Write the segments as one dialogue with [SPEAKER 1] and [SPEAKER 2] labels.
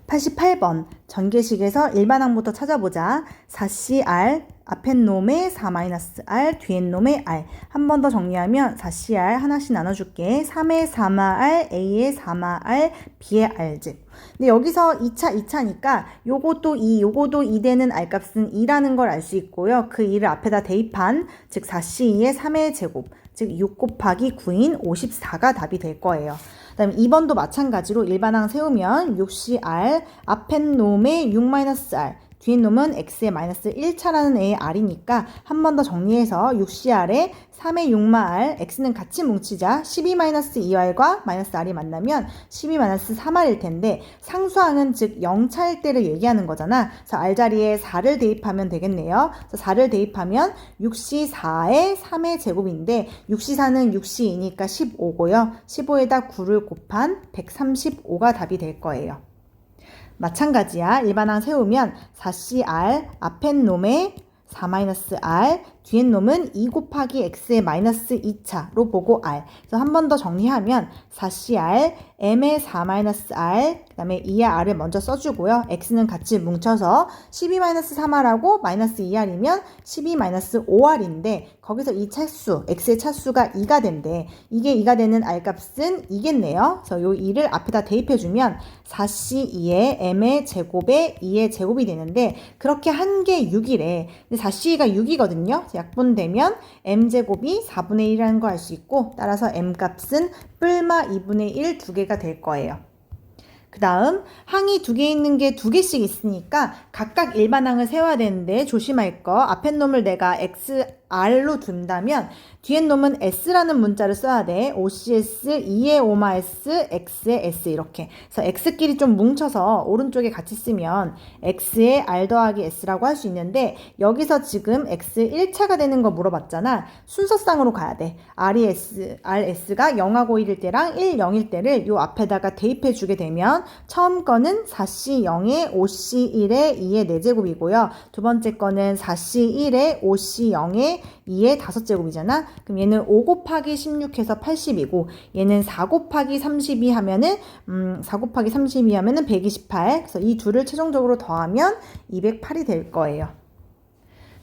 [SPEAKER 1] 88번 전개식에서 일반항부터 찾아보자. 4CR 앞엔 놈의 4-R 뒤엔 놈의 R. 한 번 더 정리하면 4CR 하나씩 나눠줄게. 3의 3R, A의 3R, B의 R즉. 근데 여기서 2차니까 요것도 2, 요것도 2 되는 R값은 2라는 걸 알 수 있고요. 그 2를 앞에다 대입한 즉 4C2의 3의 제곱 즉 6 곱하기 9인 54가 답이 될 거예요. 그 다음에 2번도 마찬가지로 일반항 세우면 6CR 앞엔 놈의 6-R 뒤엔 놈은 x의 마이너스 1차라는 애의 r이니까 한 번 더 정리해서 6CR에 3의 6-R, x는 같이 뭉치자 12-2r과 마이너스 r이 만나면 12-3r일 텐데 상수항은 즉 0차일 때를 얘기하는 거잖아. 그래서 r 자리에 4를 대입하면 되겠네요. 그래서 4를 대입하면 6C4의 3의 제곱인데 6C4는 6C2니까 15고요. 15에다 9를 곱한 135가 답이 될 거예요. 마찬가지야. 일반항 세우면 4CR 앞엔 놈의 4-R 뒤엔 놈은 2 곱하기 x의 마이너스 2차로 보고 r. 그래서 한 번 더 정리하면 4CR m의 4-R 그 다음에 2의 r을 먼저 써주고요. x는 같이 뭉쳐서 12-3r하고 마이너스 2r이면 12-5r인데 거기서 이 차수, x의 차수가 2가 된대. 이게 2가 되는 r값은 2겠네요. 그래서 요 2를 앞에다 대입해주면 4c2의 m의 제곱에 2의 제곱이 되는데 그렇게 한 게 6이래. 근데 4c가 6이거든요. 약분되면 m제곱이 4분의 1이라는 거 알 수 있고 따라서 m값은 뿔마 2분의 1 두 개가 될 거예요. 그 다음 항이 두 개 있는 게 두 개씩 있으니까 각각 일반항을 세워야 되는데 조심할 거 앞엔 놈을 내가 XR로 둔다면 뒤엔 놈은 S라는 문자를 써야 돼. OCS, 2의 오마S, X의 S 이렇게. 그래서 X끼리 좀 뭉쳐서 오른쪽에 같이 쓰면 X의 R 더하기 S라고 할 수 있는데 여기서 지금 X 1차가 되는 거 물어봤잖아. 순서상으로 가야 돼. RS가 0하고 1일 때랑 1, 0일 때를 요 앞에다가 대입해 주게 되면 처음 거는 4C0에 5C1에 2의 4제곱이고요. 두 번째 거는 4C1에 5C0에 2의 5제곱이잖아. 그럼 얘는 5 곱하기 16 해서 80이고 얘는 4 곱하기 32 하면은 4 곱하기 32 하면은 128. 그래서 이 둘을 최종적으로 더하면 208이 될 거예요.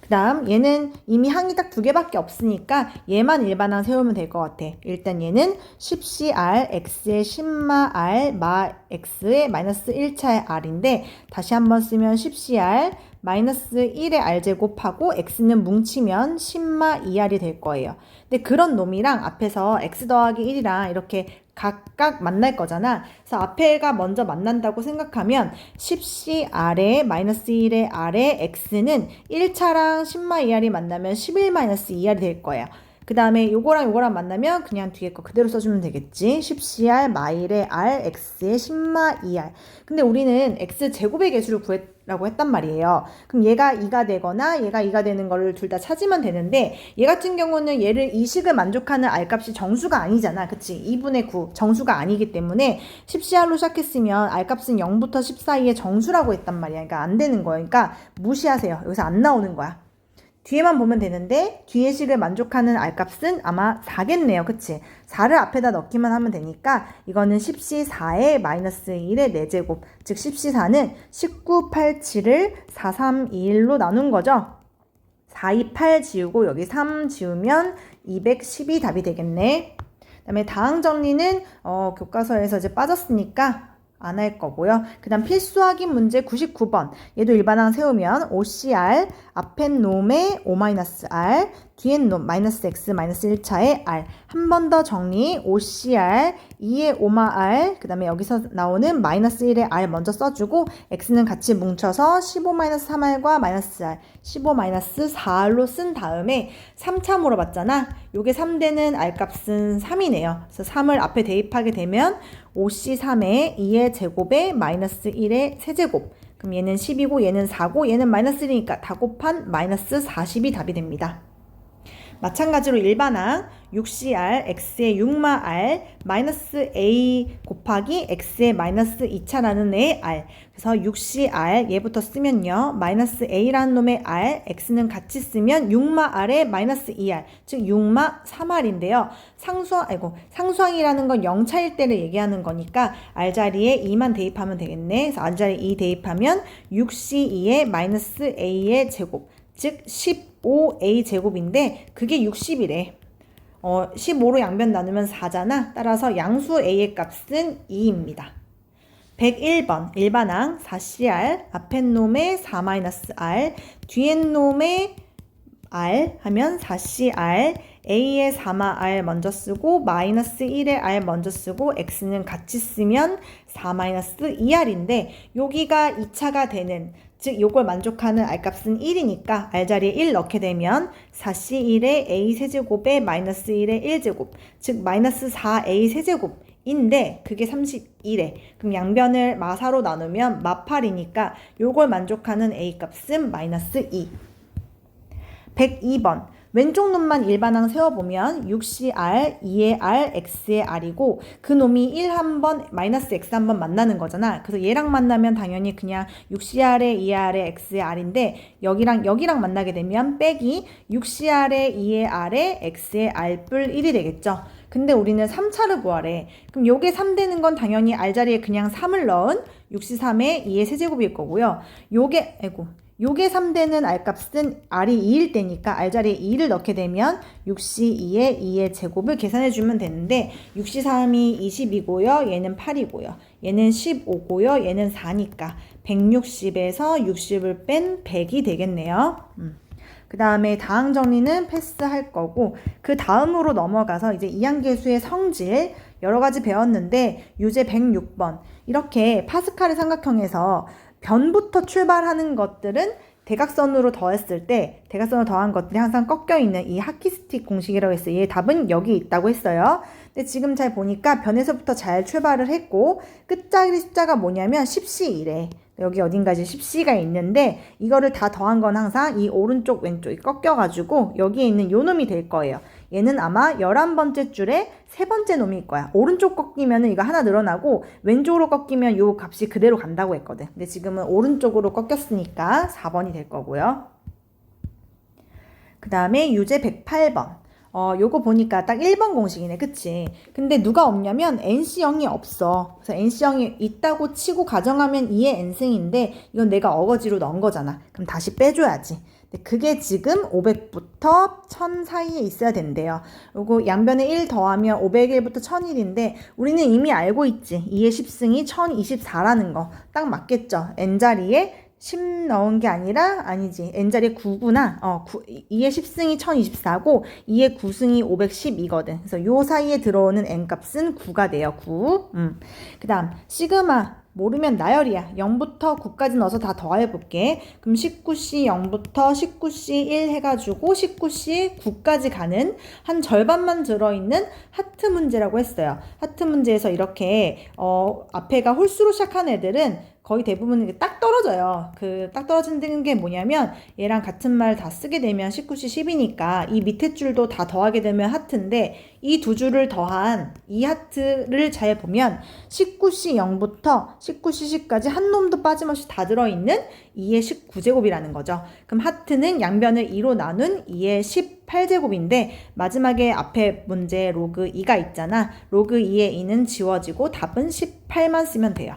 [SPEAKER 1] 그 다음 얘는 이미 항이 딱 두 개밖에 없으니까 얘만 일반항 세우면 될 것 같아. 일단 얘는 10CR, x의 10마R, 마 x의 마이너스 1차의 r인데 다시 한번 쓰면 10CR 마이너스 1의 r제곱하고 x는 뭉치면 10마 2r이 될 거예요. 근데 그런 놈이랑 앞에서 x 더하기 1이랑 이렇게 각각 만날 거잖아. 그래서 앞에가 먼저 만난다고 생각하면 10CR에 마이너스 1의 R의 X는 1차랑 10마 2R이 만나면 11-2R이 될 거예요. 그 다음에 요거랑 만나면 그냥 뒤에 거 그대로 써주면 되겠지. 10CR 마일의 R, X의 10마 2R. 근데 우리는 X 제곱의 개수를 구해라고 했단 말이에요. 그럼 얘가 2가 되거나 얘가 2가 되는 거를 둘 다 찾으면 되는데 얘 같은 경우는 얘를 이 식을 만족하는 R 값이 정수가 아니잖아. 그치? 2분의 9 정수가 아니기 때문에 10CR로 시작했으면 R 값은 0부터 10 사이에 정수라고 했단 말이야. 그러니까 안 되는 거예요. 그러니까 무시하세요. 여기서 안 나오는 거야. 뒤에만 보면 되는데 뒤의 식을 만족하는 R값은 아마 4겠네요. 그치? 4를 앞에다 넣기만 하면 되니까 이거는 10C4의 마이너스 1의 4제곱 즉 10C4는 19, 8, 7을 4, 3, 2, 1로 나눈 거죠. 4, 2, 8 지우고 여기 3 지우면 210이 답이 되겠네. 그 다음에 다항 정리는 교과서에서 이제 빠졌으니까 안 할 거고요. 그 다음 필수 확인 문제 99번. 얘도 일반항 세우면 OCR 앞엔 놈의 O-R 뒤엔 놈 마이너스 X 마이너스 1차의 R. 한 번 더 정리. OCR 2의 오마-R 그 다음에 여기서 나오는 마이너스 1의 R 먼저 써주고 X는 같이 뭉쳐서 15-3R과 마이너스 R 15-4R로 쓴 다음에 3차 물어봤잖아. 요게 3되는 R 값은 3이네요. 그래서 3을 앞에 대입하게 되면 5C3의 2의 제곱에 마이너스 1의 세제곱. 그럼 얘는 10이고 얘는 4고 얘는 마이너스 1이니까 다 곱한 마이너스 40이 답이 됩니다. 마찬가지로 일반항 6CR x의 6마 r 마이너스 a 곱하기 x의 마이너스 2차라는 애의 r. 그래서 6CR 얘부터 쓰면요. 마이너스 a라는 놈의 r, x는 같이 쓰면 6마 r의 마이너스 2r, 즉 6마 3r인데요. 상수항이라는 건 0차일 때를 얘기하는 거니까 r 자리에 2만 대입하면 되겠네. 그래서 r 자리에 2 대입하면 6c2의 마이너스 a의 제곱, 즉 15a 제곱인데 그게 60이래. 15로 양변 나누면 4잖아. 따라서 양수 a의 값은 2입니다. 101번 일반항 4CR 앞에 놈의 4-R 뒤에 놈의 R 하면 4CR a의 4-R 먼저 쓰고 마이너스 1의 R 먼저 쓰고 x는 같이 쓰면 4-2R인데 여기가 2차가 되는, 즉 요걸 만족하는 r값은 1이니까 r자리에 1 넣게 되면 4c1의 a 세제곱에 마이너스 1의 1제곱, 즉 마이너스 4a 세제곱인데 그게 31에, 그럼 양변을 마사로 나누면 마8이니까 요걸 만족하는 a 값은 마이너스 2. 102번 왼쪽 놈만 일반항 세워보면 6CR, 2의 R, X의 R이고 그 놈이 1 한번, 마이너스 X 한번 만나는 거잖아. 그래서 얘랑 만나면 당연히 그냥 6CR의 2R의 X의 R인데 여기랑 만나게 되면 빼기 6CR의 2의 R의 X의 R 뿔 1이 되겠죠. 근데 우리는 3차를 구하래. 그럼 요게 3 되는 건 당연히 R 자리에 그냥 3을 넣은 6C3의 2의 세제곱일 거고요. 요게 3되는 r값은 r이 2일 때니까 r 자리에 2를 넣게 되면 6c2의 2의 제곱을 계산해 주면 되는데 6c3이 20이고요. 얘는 8이고요. 얘는 15고요. 얘는 4니까 160에서 60을 뺀 100이 되겠네요. 그 다음에 다항 정리는 패스할 거고 그 다음으로 넘어가서 이제 이항계수의 성질 여러 가지 배웠는데 유제 106번 이렇게 파스칼의 삼각형에서 변부터 출발하는 것들은 대각선으로 더했을 때 대각선으로 더한 것들이 항상 꺾여 있는 이 하키스틱 공식이라고 했어요. 얘의 답은 여기 있다고 했어요. 근데 지금 잘 보니까 변에서부터 잘 출발을 했고 끝자리 숫자가 뭐냐면 10C이래. 여기 어딘가 이제 10C가 있는데 이거를 다 더한 건 항상 이 오른쪽 왼쪽이 꺾여가지고 여기에 있는 요 놈이 될 거예요. 얘는 아마 11번째 줄에 세 번째 놈일 거야. 오른쪽 꺾이면 이거 하나 늘어나고 왼쪽으로 꺾이면 요 값이 그대로 간다고 했거든. 근데 지금은 오른쪽으로 꺾였으니까 4번이 될 거고요. 그 다음에 유제 108번. 요거 보니까 딱 1번 공식이네. 그치? 근데 누가 없냐면 NC형이 없어. 그래서 NC형이 있다고 치고 가정하면 2의 n승인데 이건 내가 어거지로 넣은 거잖아. 그럼 다시 빼줘야지. 근데 그게 지금 500부터 1000 사이에 있어야 된대요. 요거 양변에 1 더하면 501부터 1001인데 우리는 이미 알고 있지. 2의 10승이 1024라는 거. 딱 맞겠죠? n자리에 10 넣은 게 아니지. n자리에 9구나. 2의 10승이 1024고 2의 9승이 512거든. 그래서 요 사이에 들어오는 n값은 9가 돼요. 9. 그 다음 시그마 모르면 나열이야. 0부터 9까지 넣어서 다 더해볼게. 그럼 19C 0부터 19C 1 해가지고 19C 9까지 가는 한 절반만 들어있는 하트 문제라고 했어요. 하트 문제에서 이렇게 앞에가 홀수로 시작한 애들은 거의 대부분 딱 떨어져요. 그 딱 떨어지는 게 뭐냐면 얘랑 같은 말 다 쓰게 되면 19C 10이니까 이 밑에 줄도 다 더하게 되면 하트인데 이 두 줄을 더한 이 하트를 잘 보면 19C 0부터 19C 10까지 한 놈도 빠짐없이 다 들어있는 2의 19제곱이라는 거죠. 그럼 하트는 양변을 2로 나눈 2의 18제곱인데 마지막에 앞에 문제 로그 2가 있잖아. 로그 2의 2는 지워지고 답은 18만 쓰면 돼요.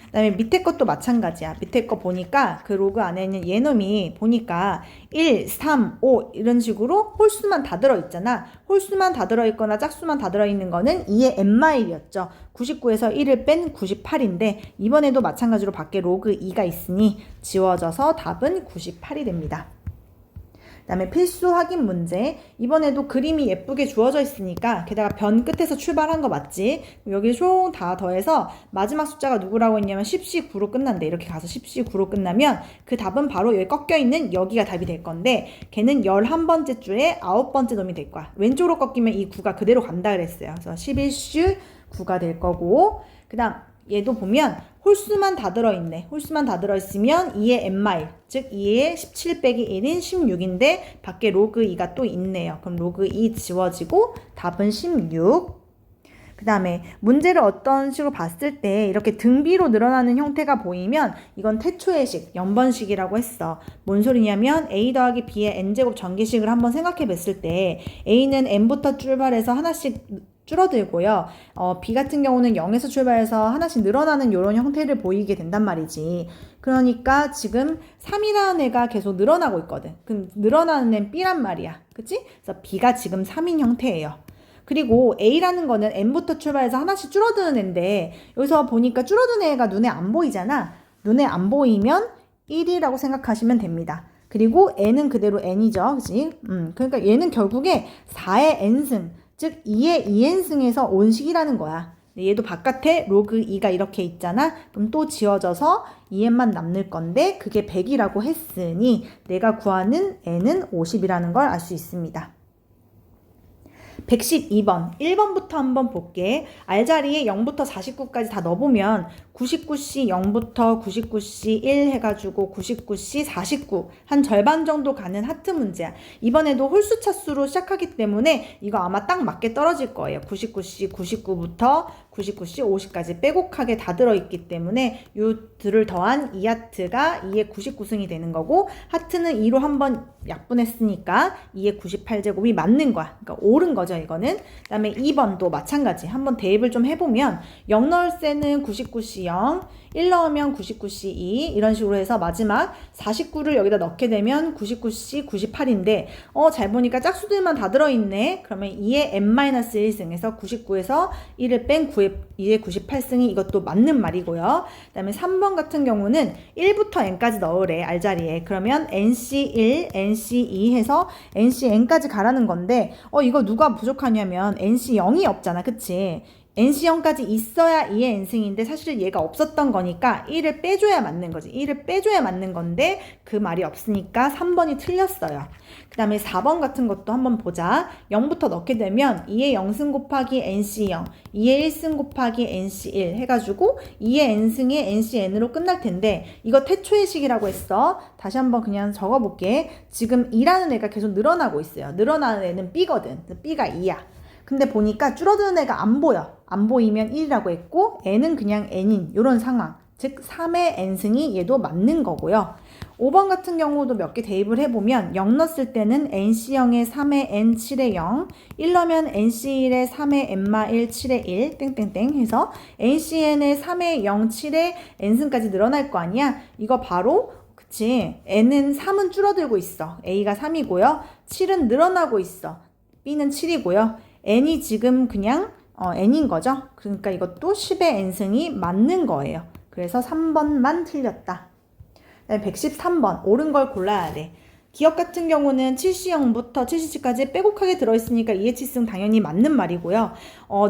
[SPEAKER 1] 그 다음에 밑에 것도 마찬가지야. 밑에 거 보니까 그 로그 안에 있는 얘놈이 보니까 1, 3, 5 이런 식으로 홀수만 다 들어있잖아. 홀수만 다 들어있거나 짝수만 다 들어있는 거는 2의 n마일이었죠. 99에서 1을 뺀 98인데 이번에도 마찬가지로 밖에 로그 2가 있으니 지워져서 답은 98이 됩니다. 그 다음에 필수 확인 문제. 이번에도 그림이 예쁘게 주어져 있으니까 게다가 변 끝에서 출발한 거 맞지? 여기 총 다 더해서 마지막 숫자가 누구라고 했냐면 10C9로 끝난대. 이렇게 가서 10C9로 끝나면 그 답은 바로 여기 꺾여있는 여기가 답이 될 건데 걔는 11번째 줄에 9번째 놈이 될 거야. 왼쪽으로 꺾이면 이 9가 그대로 간다 그랬어요. 그래서 11C9가 될 거고 그 다음 얘도 보면 홀수만 다 들어있네. 홀수만 다 들어있으면 2의 n마일, 즉 2의 17 빼기 1인 16인데 밖에 로그 2가 또 있네요. 그럼 로그 2 지워지고 답은 16. 그 다음에 문제를 어떤 식으로 봤을 때 이렇게 등비로 늘어나는 형태가 보이면 이건 태초의식, 연번식이라고 했어. 뭔 소리냐면 a 더하기 b의 n제곱 전개식을 한번 생각해 봤을 때 a는 n부터 출발해서 하나씩 줄어들고요. b 같은 경우는 0에서 출발해서 하나씩 늘어나는 이런 형태를 보이게 된단 말이지. 그러니까 지금 3이라는 애가 계속 늘어나고 있거든. 그럼 늘어나는 애는 b란 말이야. 그치? 그래서 b가 지금 3인 형태예요. 그리고 A라는 거는 N부터 출발해서 하나씩 줄어드는 애인데 여기서 보니까 줄어드는 애가 눈에 안 보이잖아. 눈에 안 보이면 1이라고 생각하시면 됩니다. 그리고 N은 그대로 N이죠. 그치? 그러니까 얘는 결국에 4의 N승, 즉 2의 2N승에서 온 식이라는 거야. 얘도 바깥에 로그 2가 이렇게 있잖아. 그럼 또 지워져서 2N만 남는 건데 그게 100이라고 했으니 내가 구하는 N은 50이라는 걸 알 수 있습니다. 112번, 1번부터 한번 볼게. R자리에 0부터 49까지 다 넣어보면 99C 0부터 99C 1 해가지고 99C 49 한 절반 정도 가는 하트 문제야. 이번에도 홀수 차수로 시작하기 때문에 이거 아마 딱 맞게 떨어질 거예요. 99C 99부터 99C 50까지 빼곡하게 다 들어있기 때문에 이 둘을 더한 이 하트가 2의 99승이 되는 거고 하트는 2로 한번 약분했으니까 2의 98제곱이 맞는 거야. 그러니까 옳은 거죠 이거는. 그 다음에 2번도 마찬가지. 한번 대입을 좀 해보면 0 넣을 때는 99C 0, 1 넣으면 99C 2 이런 식으로 해서 마지막 49를 여기다 넣게 되면 99C 98인데 잘 보니까 짝수들만 다 들어있네. 그러면 2의 n-1승에서 99에서 1을 뺀 2의 98승이 이것도 맞는 말이고요. 그 다음에 3번 같은 경우는 1부터 n까지 넣으래 R자리에. 그러면 nc1, nc2 해서 ncn까지 가라는 건데 이거 누가 부족하냐면 nc0이 없잖아. 그치? NC0까지 있어야 2의 n승인데 사실 얘가 없었던 거니까 1을 빼줘야 맞는 거지. 1을 빼줘야 맞는 건데 그 말이 없으니까 3번이 틀렸어요. 그 다음에 4번 같은 것도 한번 보자. 0부터 넣게 되면 2의 0승 곱하기 NC0, 2의 1승 곱하기 NC1 해가지고 2의 n승이 NCn으로 끝날 텐데 이거 태초의 식이라고 했어. 다시 한번 그냥 적어볼게. 지금 2라는 애가 계속 늘어나고 있어요. 늘어나는 애는 B거든. B가 2야. 근데 보니까 줄어드는 애가 안 보여. 안 보이면 1이라고 했고 n은 그냥 n인 이런 상황. 즉 3의 n승이 얘도 맞는 거고요. 5번 같은 경우도 몇 개 대입을 해보면 0 넣었을 때는 nc0에 3의 n 7의 0, 1 넣으면 nc1에 3의 n-1 7의 1 땡땡땡 해서 ncn에 3의 0 7의 n승까지 늘어날 거 아니야. 이거 바로 그치. n은 3은 줄어들고 있어. a가 3이고요. 7은 늘어나고 있어. b는 7이고요. n이 지금 그냥 n인 거죠. 그러니까 이것도 10의 n승이 맞는 거예요. 그래서 3번만 틀렸다. 113번 옳은 걸 골라야 돼. 기억 같은 경우는 7C0부터 7C7까지 빼곡하게 들어있으니까 2의 치승 당연히 맞는 말이고요.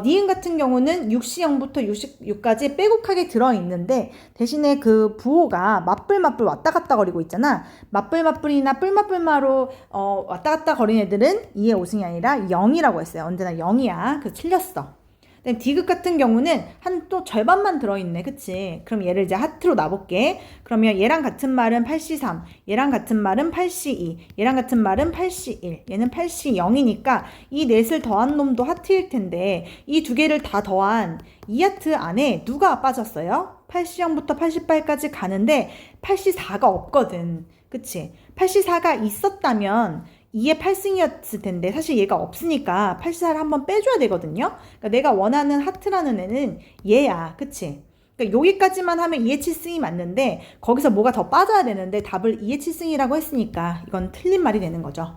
[SPEAKER 1] 니은 같은 경우는 6C0부터 66까지 빼곡하게 들어있는데 대신에 그 부호가 맞불맞불 왔다 갔다 거리고 있잖아. 맞불맞불이나 뿔맞불마로 왔다 갔다 거리는 애들은 2의 5승이 아니라 0이라고 했어요. 언제나 0이야. 그래서 틀렸어. 디귿 같은 경우는 한 또 절반만 들어있네. 그치? 그럼 얘를 이제 하트로 놔볼게. 그러면 얘랑 같은 말은 8C3, 얘랑 같은 말은 8C2, 얘랑 같은 말은 8C1, 얘는 8C0이니까 이 넷을 더한 놈도 하트일 텐데 이 두 개를 다 더한 이 하트 안에 누가 빠졌어요? 8C0부터 88까지 가는데 8C4가 없거든. 그치? 8C4가 있었다면 2의 8승이었을 텐데 사실 얘가 없으니까 84를 한번 빼줘야 되거든요. 그러니까 내가 원하는 하트라는 애는 얘야. 그치? 그러니까 여기까지만 하면 2의 7승이 맞는데 거기서 뭐가 더 빠져야 되는데 답을 2의 7승이라고 했으니까 이건 틀린 말이 되는 거죠.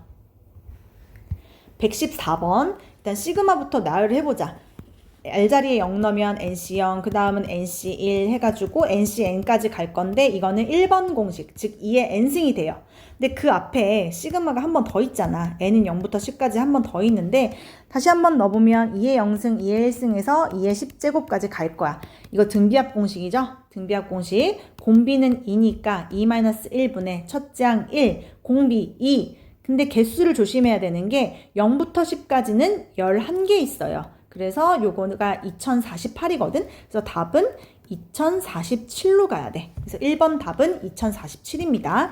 [SPEAKER 1] 114번 일단 시그마부터 나열을 해보자. R자리에 0 넣으면 NC0, 그 다음은 NC1 해가지고 NCn까지 갈 건데 이거는 1번 공식, 즉 2의 n승이 돼요. 근데 그 앞에 시그마가 한 번 더 있잖아. n은 0부터 10까지 한 번 더 있는데 다시 한 번 넣어보면 2의 0승, 2의 1승에서 2의 10제곱까지 갈 거야. 이거 등비합 공식이죠? 등비합 공식. 공비는 2니까 2-1분의 첫째 항 1, 공비 2. 근데 개수를 조심해야 되는 게 0부터 10까지는 11개 있어요. 그래서 요거가 2048이거든. 그래서 답은 2047로 가야 돼. 그래서 1번 답은 2047입니다.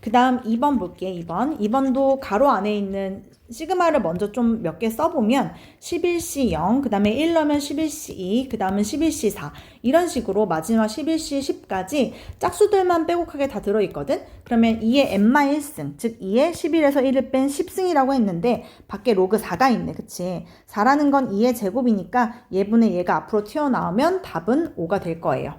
[SPEAKER 1] 그 다음 2번 볼게. 2번도 가로 안에 있는 시그마를 먼저 좀 몇 개 써보면 11C 0, 그 다음에 1 넣으면 11C 2, 그 다음은 11C 4 이런 식으로 마지막 11C 10까지 짝수들만 빼곡하게 다 들어있거든. 그러면 2의 n-1승, 즉 2의 11에서 1을 뺀 10승이라고 했는데 밖에 로그 4가 있네. 그치? 4라는 건 2의 제곱이니까 얘분의 얘가 앞으로 튀어나오면 답은 5가 될 거예요.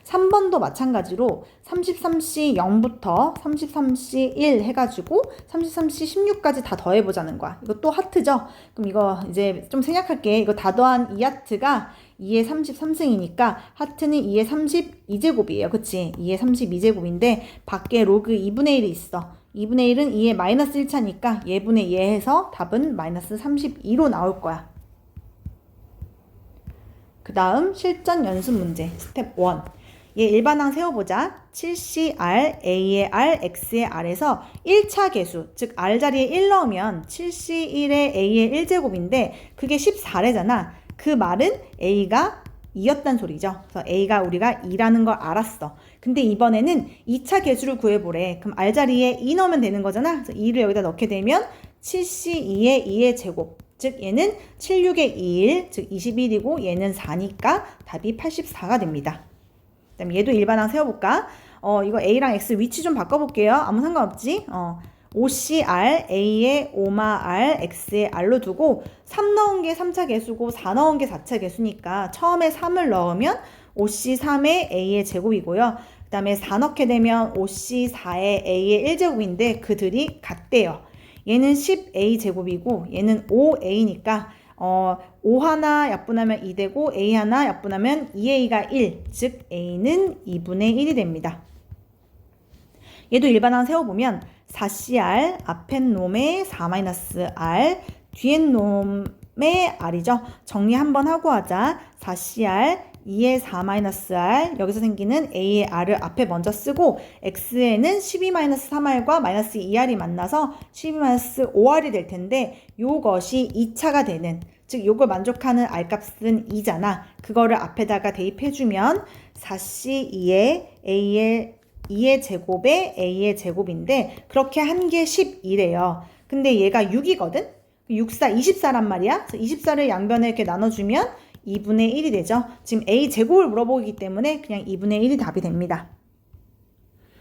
[SPEAKER 1] 3번도 마찬가지로 33C 0부터 33C 1 해가지고 33C 16까지 다 더해보자는 거야. 이거 또 하트죠? 그럼 이거 이제 좀 생략할게. 이거 다 더한 이 하트가 2의 33승이니까 하트는 2의 32제곱이에요. 그치? 2의 32제곱인데 밖에 로그 2분의 1이 있어. 2분의 1은 2의 마이너스 1차니까 얘분의 얘 해서 답은 마이너스 32로 나올 거야. 그 다음 실전 연습 문제 스텝 1. 얘 일반항 세워보자. 7CR, A의 R, X의 R에서 1차 계수, 즉 R 자리에 1 넣으면 7C1의 A의 1제곱인데 그게 14래잖아. 그 말은 A가 2였단 소리죠. 그래서 A가 우리가 2라는 걸 알았어. 근데 이번에는 2차 계수를 구해보래. 그럼 R 자리에 2 넣으면 되는 거잖아. 그래서 2를 여기다 넣게 되면 7C2의 2의 제곱, 즉 얘는 76의 2일, 즉 21이고 얘는 4니까 답이 84가 됩니다. 그 다음에 얘도 일반항 세워볼까? 이거 A랑 X 위치 좀 바꿔볼게요. 아무 상관없지? 5CR, A의 5R, X의 R로 두고 3 넣은 게 3차 계수고 4 넣은 게 4차 계수니까 처음에 3을 넣으면 5C3의 A의 제곱이고요. 그 다음에 4 넣게 되면 5C4의 A의 1제곱인데 그들이 같대요. 얘는 10A 제곱이고 얘는 5A니까 5 하나 약분하면 2 되고 A 하나 약분하면 2A가 1, 즉 A는 2분의 1이 됩니다. 얘도 일반항 세워보면 4CR, 앞엔 놈의 4-R, 뒤엔 놈의 R이죠. 정리 한번 하고 하자. 4CR, 2의 4-R, 여기서 생기는 A의 R을 앞에 먼저 쓰고 X에는 12-3R과 마이너스 2R이 만나서 12-5R이 될 텐데 요것이 2차가 되는, 즉 요걸 만족하는 R값은 2잖아. 그거를 앞에다가 대입해주면 4C2의 A의 2의 제곱에 A의 제곱인데 그렇게 한 게 12래요. 근데 얘가 6이거든? 64, 24란 말이야. 그래서 24를 양변에 이렇게 나눠주면 2분의 1이 되죠. 지금 A 제곱을 물어보기 때문에 그냥 2분의 1이 답이 됩니다.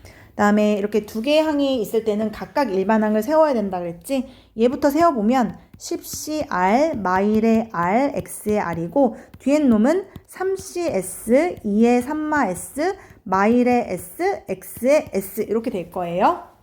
[SPEAKER 1] 그 다음에 이렇게 두 개의 항이 있을 때는 각각 일반항을 세워야 된다 그랬지. 얘부터 세워보면 10CR, 마일의 R, X의 R이고 뒤엔 놈은 3CS, 2의 3마S, 마일의 S, X의 S 이렇게 될 거예요.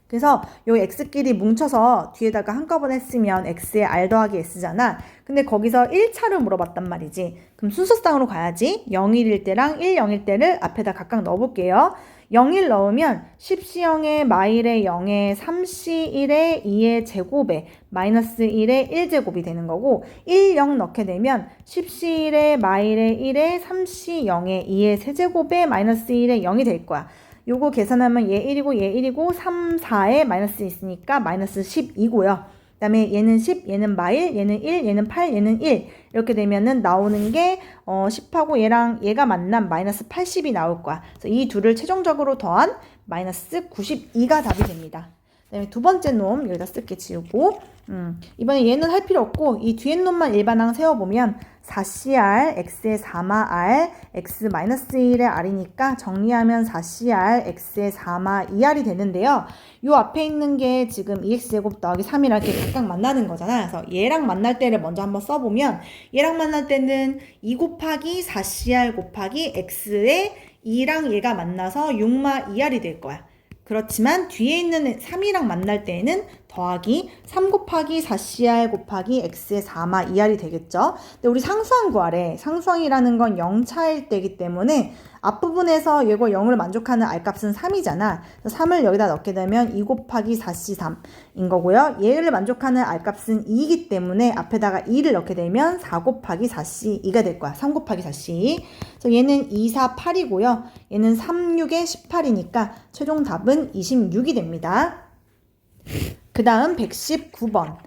[SPEAKER 1] 그래서 요 X끼리 뭉쳐서 뒤에다가 한꺼번에 쓰면 X의 R 더하기 S잖아. 근데 거기서 1차를 물어봤단 말이지. 그럼 순서상으로 가야지. 0일일 때랑 1, 0일 때를 앞에다 각각 넣어볼게요. 0일 넣으면 10C0의 마일의 0의 3C1의 2의 제곱에 마이너스 1의 1제곱이 되는 거고 1, 0 넣게 되면 10C1의 마일의 1의 3C0의 2의 세제곱에 마이너스 1의 0이 될 거야. 요거 계산하면 얘 1이고 얘 1이고 3, 4에 마이너스 있으니까 마이너스 10이고요. 그 다음에 얘는 10, 얘는 마일, 얘는 1, 얘는 8, 얘는 1 이렇게 되면은 나오는 게 10하고 얘랑 얘가 만난 마이너스 80이 나올 거야. 그래서 이 둘을 최종적으로 더한 마이너스 92가 답이 됩니다. 그 다음에 두 번째 놈 여기다 쓸게 지우고 이번에 얘는 할 필요 없고 이 뒤에 놈만 일반항 세워보면 4CR, X의 4마 R, X-1의 R이니까 정리하면 4CR, X의 4마 2R이 되는데요. 요 앞에 있는 게 지금 2X제곱 더하기 3이랑 이렇게 각각 만나는 거잖아. 그래서 얘랑 만날 때를 먼저 한번 써보면 얘랑 만날 때는 2 곱하기 4CR 곱하기 X의 2랑 얘가 만나서 6마 2R이 될 거야. 그렇지만 뒤에 있는 3이랑 만날 때에는 더하기 3 곱하기 4CR 곱하기 X의 4마 2R이 되겠죠. 근데 우리 상수항 구하래. 상수항이라는 건 0차일 때이기 때문에 앞부분에서 이거 0을 만족하는 R값은 3이잖아. 그래서 3을 여기다 넣게 되면 2 곱하기 4C3인 거고요. 얘를 만족하는 R값은 2이기 때문에 앞에다가 2를 넣게 되면 4 곱하기 4C2가 될 거야. 3 곱하기 4C. 그래서 얘는 2, 4, 8이고요. 얘는 3, 6에 18이니까 최종 답은 26이 됩니다. 그 다음 119번.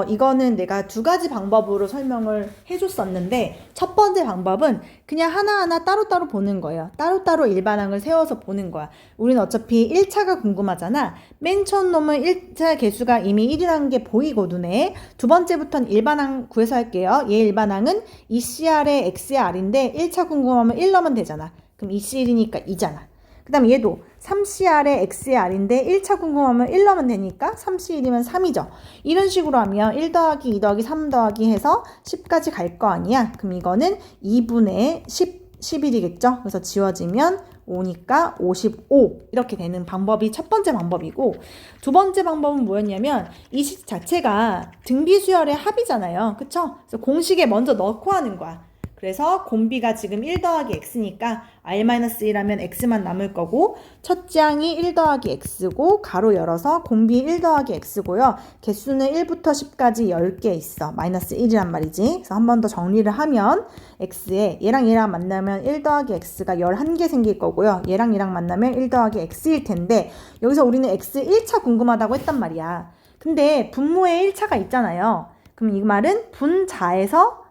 [SPEAKER 1] 이거는 내가 두 가지 방법으로 설명을 해줬었는데 첫 번째 방법은 그냥 하나하나 따로따로 보는 거예요. 따로따로 일반항을 세워서 보는 거야. 우리는 어차피 1차가 궁금하잖아. 맨 처음 놈은 1차 개수가 이미 1이라는 게 보이고 눈에. 두 번째부터는 일반항 구해서 할게요. 얘 일반항은 2CR에 X의 R인데 1차 궁금하면 1 넣으면 되잖아. 그럼 2C1이니까 2잖아. 그 다음에 얘도 3CR에 X의 R인데 1차 궁금하면 1 넣으면 되니까 3C1이면 3이죠. 이런 식으로 하면 1 더하기 2 더하기 3 더하기 해서 10까지 갈 거 아니야. 그럼 이거는 2분의 10, 11이겠죠. 그래서 지워지면 5니까 55 이렇게 되는 방법이 첫 번째 방법이고, 두 번째 방법은 뭐였냐면 이 식 자체가 등비수열의 합이잖아요. 그쵸? 그래서 공식에 먼저 넣고 하는 거야. 그래서 곰비가 지금 1 더하기 x니까 r-1하면 x만 남을 거고, 첫째 항이 1 더하기 x고 가로 열어서 곰비 1 더하기 x고요. 개수는 1부터 10까지 10개 있어. 마이너스 1이란 말이지. 그래서 한 번 더 정리를 하면 x에 얘랑 얘랑 만나면 1 더하기 x가 11개 생길 거고요. 얘랑 얘랑 만나면 1 더하기 x일 텐데 여기서 우리는 x 1차 궁금하다고 했단 말이야. 근데 분모에 1차가 있잖아요. 그럼 이 말은 분자에서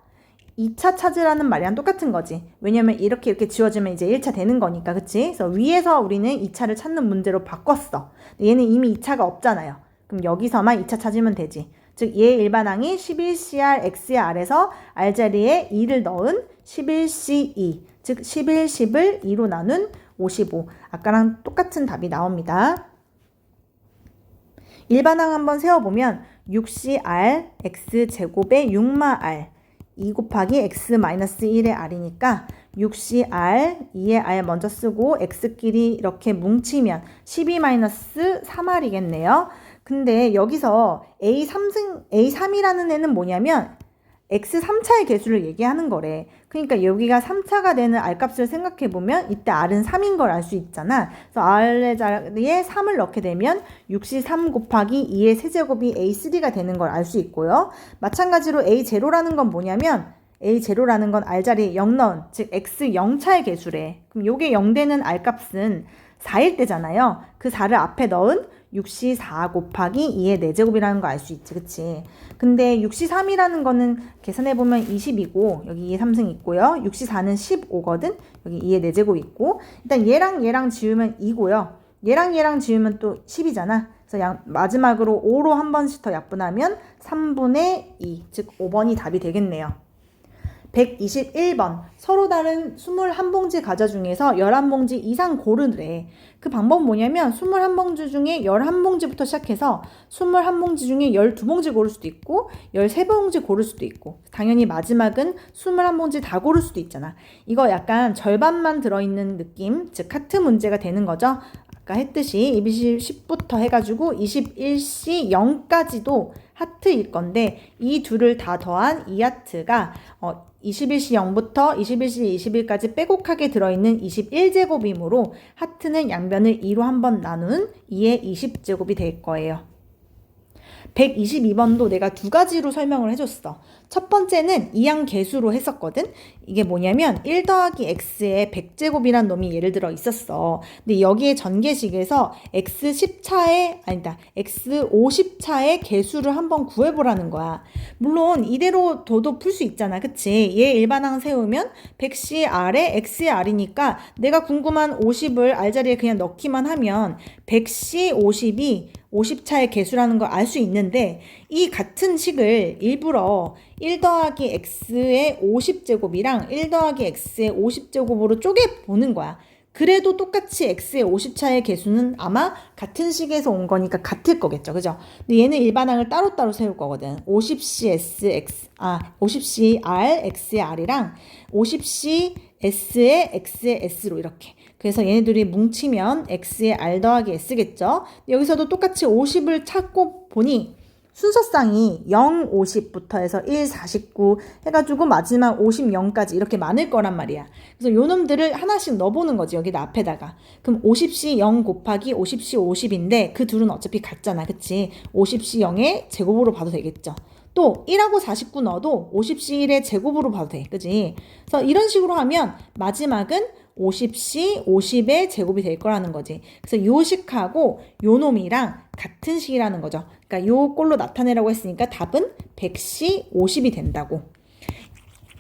[SPEAKER 1] 2차 찾으라는 말이랑 똑같은 거지. 왜냐면 이렇게 지워지면 이제 1차 되는 거니까, 그치? 그래서 위에서 우리는 2차를 찾는 문제로 바꿨어. 얘는 이미 2차가 없잖아요. 그럼 여기서만 2차 찾으면 되지. 즉, 얘 일반항이 11CR X의 R에서 R 자리에 2를 넣은 11C2. 즉, 11, 10을 2로 나눈 55. 아까랑 똑같은 답이 나옵니다. 일반항 한번 세워보면 6CR X제곱에 6마R 2 곱하기 x-1의 r이니까 6cr, 2의 r 먼저 쓰고 x끼리 이렇게 뭉치면 12-3r이겠네요. 근데 여기서 A3이라는 애는 뭐냐면 x3차의 개수를 얘기하는 거래. 그러니까 여기가 3차가 되는 r값을 생각해보면 이때 r은 3인 걸 알 수 있잖아. 그래서 r의 자리에 3을 넣게 되면 6c3 곱하기 2의 세제곱이 a3가 되는 걸 알 수 있고요. 마찬가지로 a0라는 건 뭐냐면 a0라는 건 r 자리에 0 넣은, 즉 x0차의 개수래. 그럼 요게 0 되는 r값은 4일 때잖아요. 그 4를 앞에 넣은 6c4 곱하기 2의 4제곱이라는 거 알 수 있지, 그치? 근데 6c3이라는 거는 계산해보면 20이고 여기 2의 3승 있고요. 6c4는 15거든. 여기 2의 4제곱 있고, 일단 얘랑 얘랑 지우면 2고요. 얘랑 얘랑 지우면 또 10이잖아. 그래서 마지막으로 5로 한 번씩 더 약분하면 3분의 2, 즉 5번이 답이 되겠네요. 121번. 서로 다른 21봉지 과자 중에서 11봉지 이상 고르래. 그 방법은 뭐냐면 21봉지 중에 11봉지부터 시작해서 21봉지 중에 12봉지 고를 수도 있고 13봉지 고를 수도 있고, 당연히 마지막은 21봉지 다 고를 수도 있잖아. 이거 약간 절반만 들어있는 느낌, 즉 하트 문제가 되는 거죠. 아까 했듯이 20부터 해가지고 21C 0까지도 하트일 건데 이 둘을 다 더한 이 하트가 21C 0부터 21C 21까지 빼곡하게 들어있는 21제곱이므로 하트는 양변을 2로 한번 나눈 2의 20제곱이 될 거예요. 122번도 내가 두 가지로 설명을 해줬어. 첫 번째는 이항 개수로 했었거든. 이게 뭐냐면 1 더하기 x의 100제곱이란 놈이 예를 들어 있었어. 근데 여기에 전개식에서 x 50차의 개수를 한번 구해보라는 거야. 물론 이대로 둬도 풀 수 있잖아, 그치? 얘 일반항 세우면 100c r에 x의 r이니까 내가 궁금한 50을 r 자리에 그냥 넣기만 하면 100c 50이 50차의 개수라는 걸 알 수 있는데, 이 같은 식을 일부러 1 더하기 x의 50제곱이랑 1 더하기 x의 50제곱으로 쪼개보는 거야. 그래도 똑같이 x의 50차의 개수는 아마 같은 식에서 온 거니까 같을 거겠죠, 그죠? 근데 얘는 일반항을 따로따로 세울 거거든. 50c r x의 r이랑 50c s의 x의 s로 이렇게. 그래서 얘네들이 뭉치면 x의 r 더하기 s겠죠. 여기서도 똑같이 50을 찾고 보니 순서상이 0, 50부터 해서 1, 49 해가지고 마지막 50, 0까지 이렇게 많을 거란 말이야. 그래서 요 놈들을 하나씩 넣어보는 거지, 여기다 앞에다가. 그럼 50C 0 곱하기 50C 50인데 그 둘은 어차피 같잖아, 그치? 50C 0의 제곱으로 봐도 되겠죠. 또 1하고 49 넣어도 50C 1의 제곱으로 봐도 돼, 그치? 그래서 이런 식으로 하면 마지막은 50C 50의 제곱이 될 거라는 거지. 그래서 요 식하고 요 놈이랑 같은 식이라는 거죠. 그러니까 요 꼴로 나타내라고 했으니까 답은 100C 50이 된다고.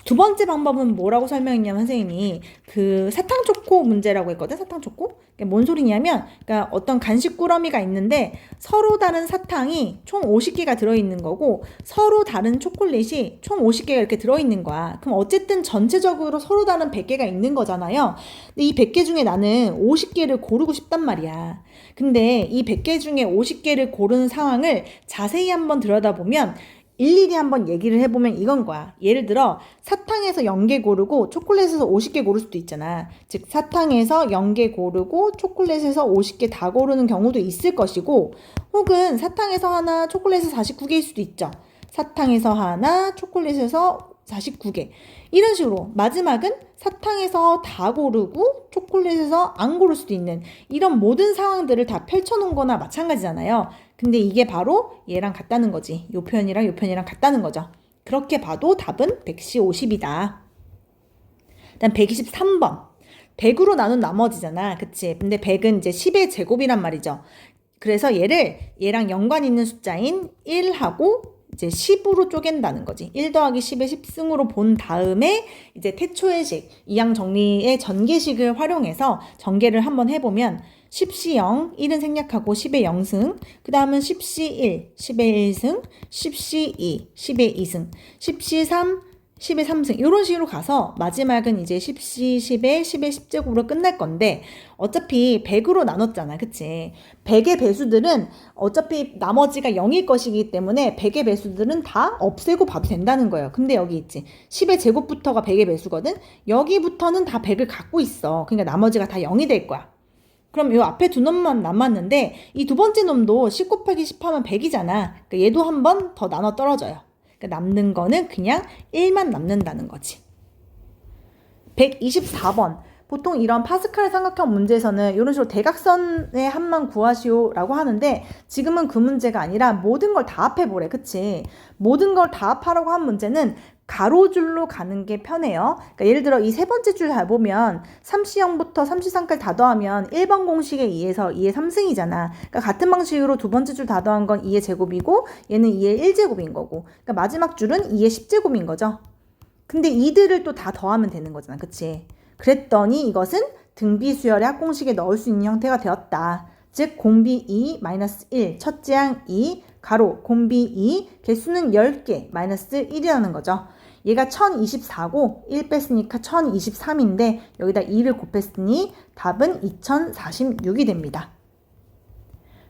[SPEAKER 1] 두 번째 방법은 뭐라고 설명했냐면 선생님이 그 사탕초코 문제라고 했거든. 사탕초코? 뭔 소리냐면 그러니까 어떤 간식 꾸러미가 있는데 서로 다른 사탕이 총 50개가 들어있는 거고 서로 다른 초콜릿이 총 50개가 이렇게 들어있는 거야. 그럼 어쨌든 전체적으로 서로 다른 100개가 있는 거잖아요. 근데 이 100개 중에 나는 50개를 고르고 싶단 말이야. 근데 이 100개 중에 50개를 고르는 상황을 자세히 한번 들여다보면 일일이 한번 얘기를 해보면 이건 거야. 예를 들어 사탕에서 0개 고르고 초콜릿에서 50개 고를 수도 있잖아. 즉 사탕에서 0개 고르고 초콜릿에서 50개 다 고르는 경우도 있을 것이고 혹은 사탕에서 하나 초콜릿에서 49개일 수도 있죠. 사탕에서 하나 초콜릿에서 49개 이런 식으로 마지막은 사탕에서 다 고르고 초콜릿에서 안 고를 수도 있는 이런 모든 상황들을 다 펼쳐놓은 거나 마찬가지잖아요. 근데 이게 바로 얘랑 같다는 거지. 요 표현이랑 요 표현이랑 같다는 거죠. 그렇게 봐도 답은 100C 50이다. 일단 123번. 100으로 나눈 나머지잖아. 그치? 근데 100은 이제 10의 제곱이란 말이죠. 그래서 얘랑 연관 있는 숫자인 1하고 이제 10으로 쪼갠다는 거지. 1 더하기 10의 10승으로 본 다음에 이제 태초의식, 이항 정리의 전개식을 활용해서 전개를 한번 해보면 10C 0, 1은 생략하고 10의 0승, 그 다음은 10C 1, 10의 1승, 10C 2, 10의 2승, 10C 3, 10의 3승 이런 식으로 가서 마지막은 이제 10C 10의 10의 10제곱으로 끝날 건데 어차피 100으로 나눴잖아. 그치? 100의 배수들은 어차피 나머지가 0일 것이기 때문에 100의 배수들은 다 없애고 봐도 된다는 거예요. 근데 여기 있지. 10의 제곱부터가 100의 배수거든. 여기부터는 다 100을 갖고 있어. 그러니까 나머지가 다 0이 될 거야. 그럼 이 앞에 두 놈만 남았는데 이 두 번째 놈도 10 곱하기 10 하면 100이잖아. 그러니까 얘도 한 번 더 나눠 떨어져요. 그러니까 남는 거는 그냥 1만 남는다는 거지. 124번. 보통 이런 파스칼 삼각형 문제에서는 이런 식으로 대각선의 합만 구하시오라고 하는데 지금은 그 문제가 아니라 모든 걸 다 합해보래. 그치? 모든 걸 다 합하라고 한 문제는 가로줄로 가는 게 편해요. 그러니까 예를 들어 이 세 번째 줄 잘 보면 3C0부터 3C3까지 다 더하면 1번 공식에 의해서 2의 3승이잖아. 그러니까 같은 방식으로 두 번째 줄 다 더한 건 2의 제곱이고 얘는 2의 1제곱인 거고 그러니까 마지막 줄은 2의 10제곱인 거죠. 근데 이들을 또 다 더하면 되는 거잖아. 그치? 그랬더니 이것은 등비수열의 합공식에 넣을 수 있는 형태가 되었다. 즉 공비 2 마이너스 1 첫째 항 2 가로 공비 2 개수는 10개 마이너스 1이라는 거죠. 얘가 1024고 1 뺐으니까 1023인데 여기다 2를 곱했으니 답은 2046이 됩니다.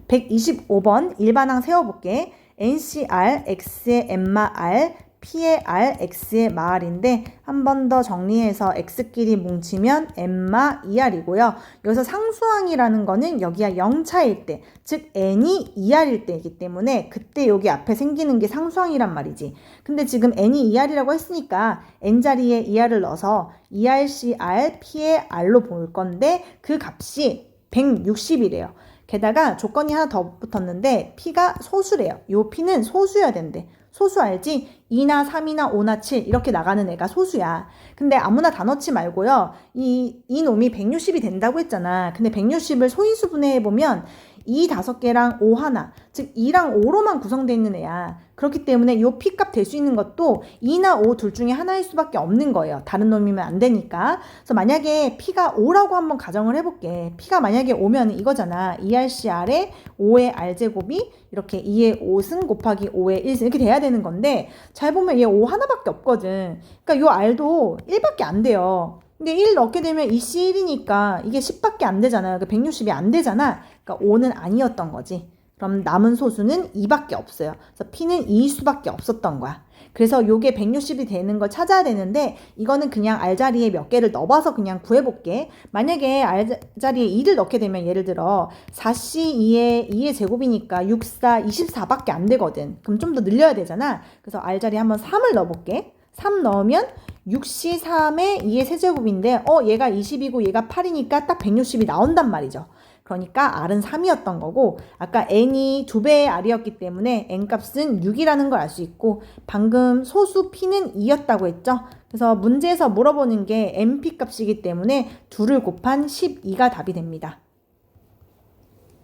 [SPEAKER 1] 125번 일반항 세워볼게. NCR, X의 엠마 R, P의 R, X의 마R인데 한 번 더 정리해서 X끼리 뭉치면 엠마 2R이고요. 여기서 상수항이라는 거는 여기가 0차일 때, 즉 N이 2R일 때이기 때문에 그때 여기 앞에 생기는 게 상수항이란 말이지. 근데 지금 N이 2R이라고 했으니까 N자리에 2R을 넣어서 2RCR, P의 R로 볼 건데 그 값이 160이래요. 게다가 조건이 하나 더 붙었는데 P가 소수래요. 요 P는 소수여야 된대. 소수 알지? 2나 3이나 5나 7 이렇게 나가는 애가 소수야. 근데 아무나 다 넣지 말고요. 이 놈이 160이 된다고 했잖아. 근데 160을 소인수 분해해보면 2 5개랑 5 하나, 즉 2랑 5로만 구성되어 있는 애야. 그렇기 때문에 요 P값 될 수 있는 것도 2나 5 둘 중에 하나일 수밖에 없는 거예요. 다른 놈이면 안 되니까. 그래서 만약에 P가 5라고 한번 가정을 해볼게. P가 만약에 5면 이거잖아. 2RCR에 5의 R제곱이 이렇게 2의 5승 곱하기 5의 1승 이렇게 돼야 되는 건데 잘 보면 얘 5 하나밖에 없거든. 그러니까 요 R도 1밖에 안 돼요. 근데 1 넣게 되면 2C 1이니까 이게 10밖에 안 되잖아요. 그러니까 160이 안 되잖아. 그러니까 5는 아니었던 거지. 그럼 남은 소수는 2밖에 없어요. 그래서 P는 2일 수밖에 없었던 거야. 그래서 요게 160이 되는 걸 찾아야 되는데 이거는 그냥 R자리에 몇 개를 넣어봐서 그냥 구해볼게. 만약에 R자리에 2를 넣게 되면 예를 들어 4C 2의 제곱이니까 6, 4, 24밖에 안 되거든. 그럼 좀 더 늘려야 되잖아. 그래서 R자리에 한번 3을 넣어볼게. 3 넣으면 6C 3의 2의 세제곱인데 얘가 20이고 얘가 8이니까 딱 160이 나온단 말이죠. 그러니까 r은 3이었던 거고 아까 n이 2배의 r이었기 때문에 n값은 6이라는 걸 알 수 있고 방금 소수 p는 2였다고 했죠. 그래서 문제에서 물어보는 게 np 값이기 때문에 2를 곱한 12가 답이 됩니다.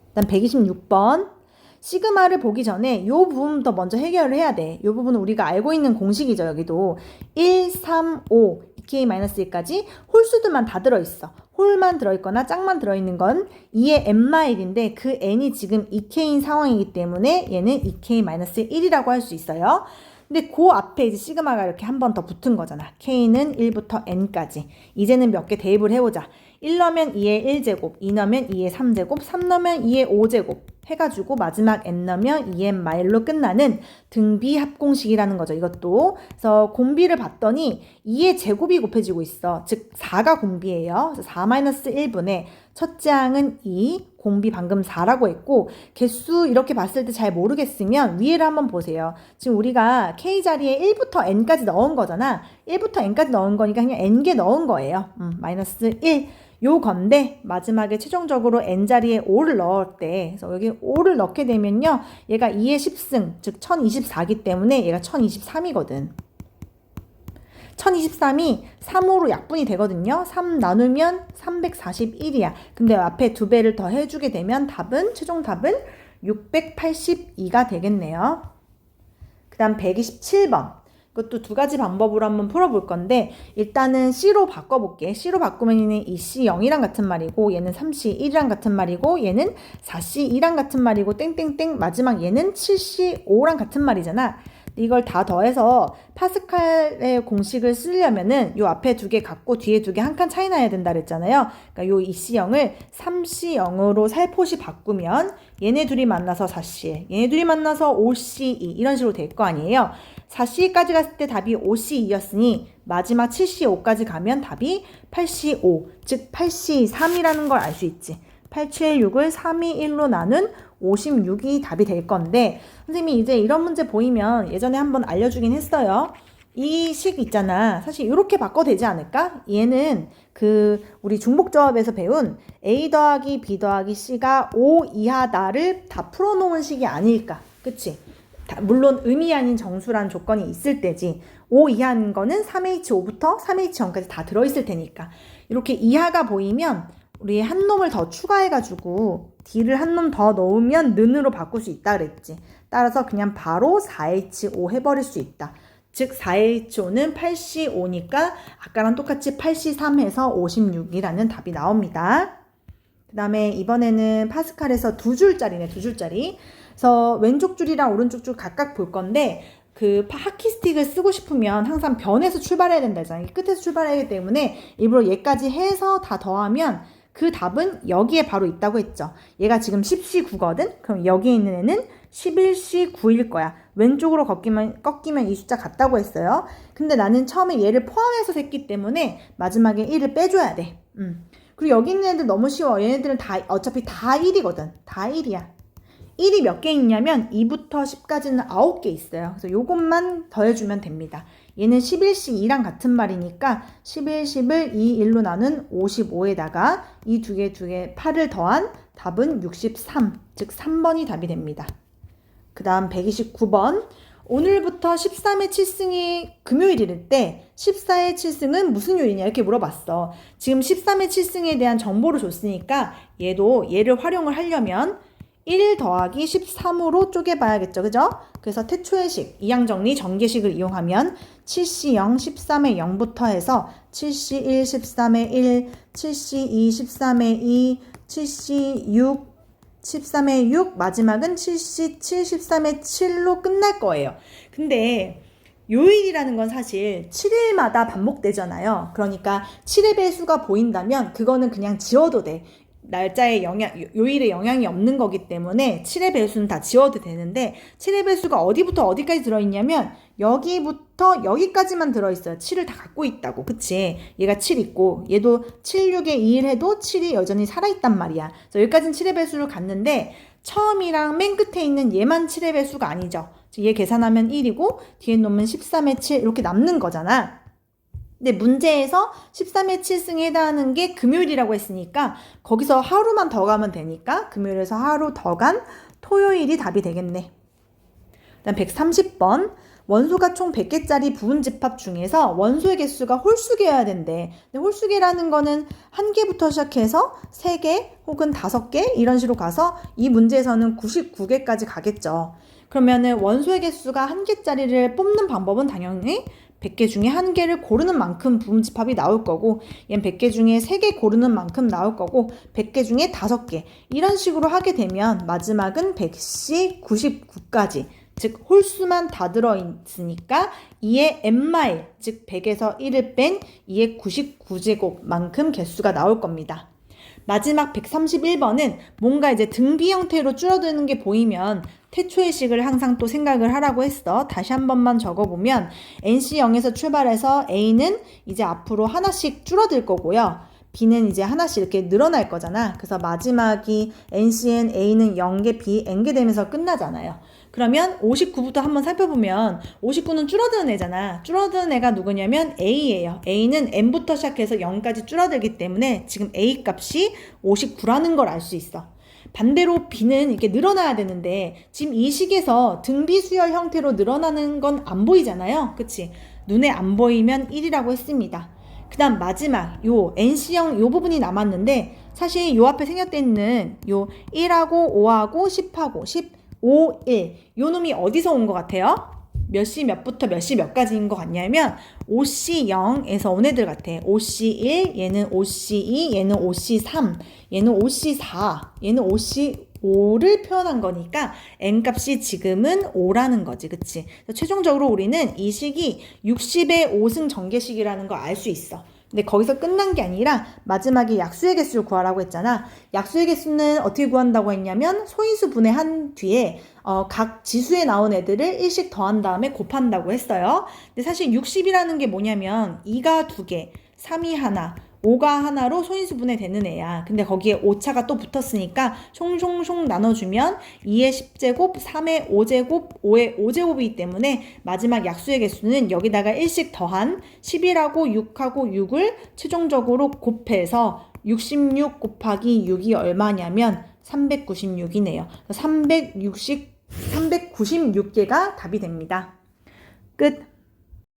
[SPEAKER 1] 그다음 126번 시그마를 보기 전에 이 부분부터 먼저 해결을 해야 돼. 이 부분은 우리가 알고 있는 공식이죠. 여기도 1, 3, 5 2k-1까지 홀수들만 다 들어있어. 홀만 들어있거나 짝만 들어있는 건 2의 n-1인데 그 n이 지금 2k인 상황이기 때문에 얘는 2k-1이라고 할 수 있어요. 근데 그 앞에 이제 시그마가 이렇게 한 번 더 붙은 거잖아. k는 1부터 n까지. 이제는 몇 개 대입을 해보자. 1 넣으면 2의 1제곱, 2 넣으면 2의 3제곱, 3 넣으면 2의 5제곱 해가지고 마지막 n 넣으면 2n-1로 끝나는 등비 합공식이라는 거죠. 이것도. 그래서 공비를 봤더니 2의 제곱이 곱해지고 있어. 즉 4가 공비예요. 그래서 4-1분의 첫째 항은 2, 공비 방금 4라고 했고 개수 이렇게 봤을 때 잘 모르겠으면 위에를 한번 보세요. 지금 우리가 k 자리에 1부터 n까지 넣은 거잖아. 1부터 n까지 넣은 거니까 그냥 n개 넣은 거예요. 마이너스 1. 요 건데 마지막에 최종적으로 n자리에 5를 넣을 때 그래서 여기 5를 넣게 되면요. 얘가 2의 10승 즉 1024기 때문에 얘가 1023이거든. 1023이 3으로 약분이 되거든요. 3 나누면 341이야. 근데 앞에 2배를 더 해주게 되면 최종 답은 682가 되겠네요. 그 다음 127번. 이것도 두 가지 방법으로 한번 풀어볼 건데 일단은 C로 바꿔볼게. C로 바꾸면 얘는 2C0이랑 같은 말이고 얘는 3C1이랑 같은 말이고 얘는 4C2랑 같은 말이고 땡땡땡 마지막 얘는 7C5랑 같은 말이잖아. 이걸 다 더해서 파스칼의 공식을 쓰려면은 요 앞에 2개 갖고 뒤에 2개 한 칸 차이 나야 된다 그랬잖아요. 그러니까 요 2C0을 3C0으로 살포시 바꾸면 얘네 둘이 만나서 4C, 얘네 둘이 만나서 5C2 이런 식으로 될 거 아니에요. 4C까지 갔을 때 답이 5C2였으니 마지막 7C5까지 가면 답이 8C5, 즉 8C3이라는 걸 알 수 있지. 876을 3이 1로 나눈 56이 답이 될 건데 선생님이 이제 이런 문제 보이면 예전에 한번 알려주긴 했어요. 이 식 있잖아. 사실 이렇게 바꿔도 되지 않을까? 얘는 우리 중복조합에서 배운 A 더하기 B 더하기 C가 5 이하다를 다 풀어놓은 식이 아닐까. 그치? 물론 의미 아닌 정수란 조건이 있을 때지. 5 이하인 거는 3H5부터 3H0까지 다 들어있을 테니까. 이렇게 이하가 보이면 우리 한 놈을 더 추가해가지고 D를 한 놈 더 넣으면 는으로 바꿀 수 있다 그랬지. 따라서 그냥 바로 4H5 해버릴 수 있다. 즉 4H5는 8C5니까 아까랑 똑같이 8C3 해서 56이라는 답이 나옵니다. 그 다음에 이번에는 파스칼에서 2줄짜리네. 2줄짜리. 그래서 왼쪽 줄이랑 오른쪽 줄 각각 볼 건데 하키 스틱을 쓰고 싶으면 항상 변에서 출발해야 된다잖아요. 끝에서 출발해야 하기 때문에 일부러 얘까지 해서 다 더하면 그 답은 여기에 바로 있다고 했죠. 얘가 지금 10C9거든? 그럼 여기에 있는 애는 11C9일 거야. 왼쪽으로 꺾이면 이 숫자 같다고 했어요. 근데 나는 처음에 얘를 포함해서 셌기 때문에 마지막에 1을 빼줘야 돼. 그리고 여기 있는 애들 너무 쉬워. 얘네들은 어차피 다 1이거든. 다 1이야. 1이 몇 개 있냐면 2부터 10까지는 9개 있어요. 그래서 요것만 더해주면 됩니다. 얘는 11C2랑 같은 말이니까 11, 10을 2, 1로 나눈 55에다가 이 두 개 8을 더한 답은 63, 즉 3번이 답이 됩니다. 그 다음 129번. 오늘부터 13의 7승이 금요일일 때 14의 7승은 무슨 요일이냐 이렇게 물어봤어. 지금 13의 7승에 대한 정보를 줬으니까 얘를 활용을 하려면 1 더하기 13으로 쪼개봐야겠죠. 그죠? 그래서 태초의 식, 이항정리 전개식을 이용하면 7C0, 13의 0부터 해서 7C1, 13의 1, 7C2, 13의 2, 7C6, 13의 6, 마지막은 7C7, 13의 7로 끝날 거예요. 근데 요일이라는 건 사실 7일마다 반복되잖아요. 그러니까 7의 배수가 보인다면 그거는 그냥 지워도 돼. 날짜에 요일에 영향이 없는 거기 때문에 7의 배수는 다 지워도 되는데 7의 배수가 어디부터 어디까지 들어있냐면 여기부터 여기까지만 들어있어요. 7을 다 갖고 있다고. 그치? 얘가 7 있고 얘도 7, 6에 2일 해도 7이 여전히 살아있단 말이야. 그래서 여기까지는 7의 배수를 갔는데 처음이랑 맨 끝에 있는 얘만 7의 배수가 아니죠. 얘 계산하면 1이고 뒤에 놓으면 13의 7 이렇게 남는 거잖아. 근데 문제에서 13의 7승에 해당하는 게 금요일이라고 했으니까 거기서 하루만 더 가면 되니까 금요일에서 하루 더 간 토요일이 답이 되겠네. 그다음 130번. 원소가 총 100개짜리 부분집합 중에서 원소의 개수가 홀수개여야 된대. 근데 홀수개라는 거는 1개부터 시작해서 3개 혹은 5개 이런 식으로 가서 이 문제에서는 99개까지 가겠죠. 그러면은 원소의 개수가 1개짜리를 뽑는 방법은 당연히 100개 중에 1개를 고르는 만큼 부분집합이 나올 거고, 얘는 100개 중에 3개 고르는 만큼 나올 거고, 100개 중에 5개 이런 식으로 하게 되면 마지막은 100시 99까지, 즉 홀수만 다 들어있으니까 2의 n마일, 즉 100에서 1을 뺀 2의 99제곱만큼 개수가 나올 겁니다. 마지막 131번은 뭔가 이제 등비 형태로 줄어드는 게 보이면 태초의 식을 항상 또 생각을 하라고 했어. 다시 한 번만 적어보면 NC0에서 출발해서 A는 이제 앞으로 하나씩 줄어들 거고요. B는 이제 하나씩 이렇게 늘어날 거잖아. 그래서 마지막이 NCN A는 0개, B, N개 되면서 끝나잖아요. 그러면 59부터 한번 살펴보면 59는 줄어드는 애잖아. 줄어드는 애가 누구냐면 A예요. A는 N부터 시작해서 0까지 줄어들기 때문에 지금 A 값이 59라는 걸 알 수 있어. 반대로 B는 이렇게 늘어나야 되는데 지금 이 식에서 등비수열 형태로 늘어나는 건 안 보이잖아요. 그치? 눈에 안 보이면 1이라고 했습니다. 그 다음 마지막 요 NC형 요 부분이 남았는데 사실 요 앞에 생략되어 있는 요 1하고 5하고 10하고 10 5, 1. 요 놈이 어디서 온 것 같아요? 몇 시 몇부터 몇 시 몇까지인 것 같냐면 5C 0에서 온 애들 같아. 5C 1, 얘는 5C 2, 얘는 5C 3, 얘는 5C 4, 얘는 5C 5를 표현한 거니까 n값이 지금은 5라는 거지. 그치? 최종적으로 우리는 이 식이 60의 5승 전개식이라는 걸 알 수 있어. 근데 거기서 끝난 게 아니라 마지막에 약수의 개수를 구하라고 했잖아. 약수의 개수는 어떻게 구한다고 했냐면 소인수 분해한 뒤에 각 지수에 나온 애들을 1씩 더한 다음에 곱한다고 했어요. 근데 사실 60이라는 게 뭐냐면 2가 2개, 3이 하나, 5가 하나로 소인수 분해되는 애야. 근데 거기에 오차가 또 붙었으니까 숑숑숑 나눠주면 2의 10제곱, 3의 5제곱, 5의 5제곱이기 때문에 마지막 약수의 개수는 여기다가 1씩 더한 10이라고 6하고 6을 최종적으로 곱해서 66 곱하기 6이 얼마냐면 396이네요. 396개가 답이 됩니다. 끝.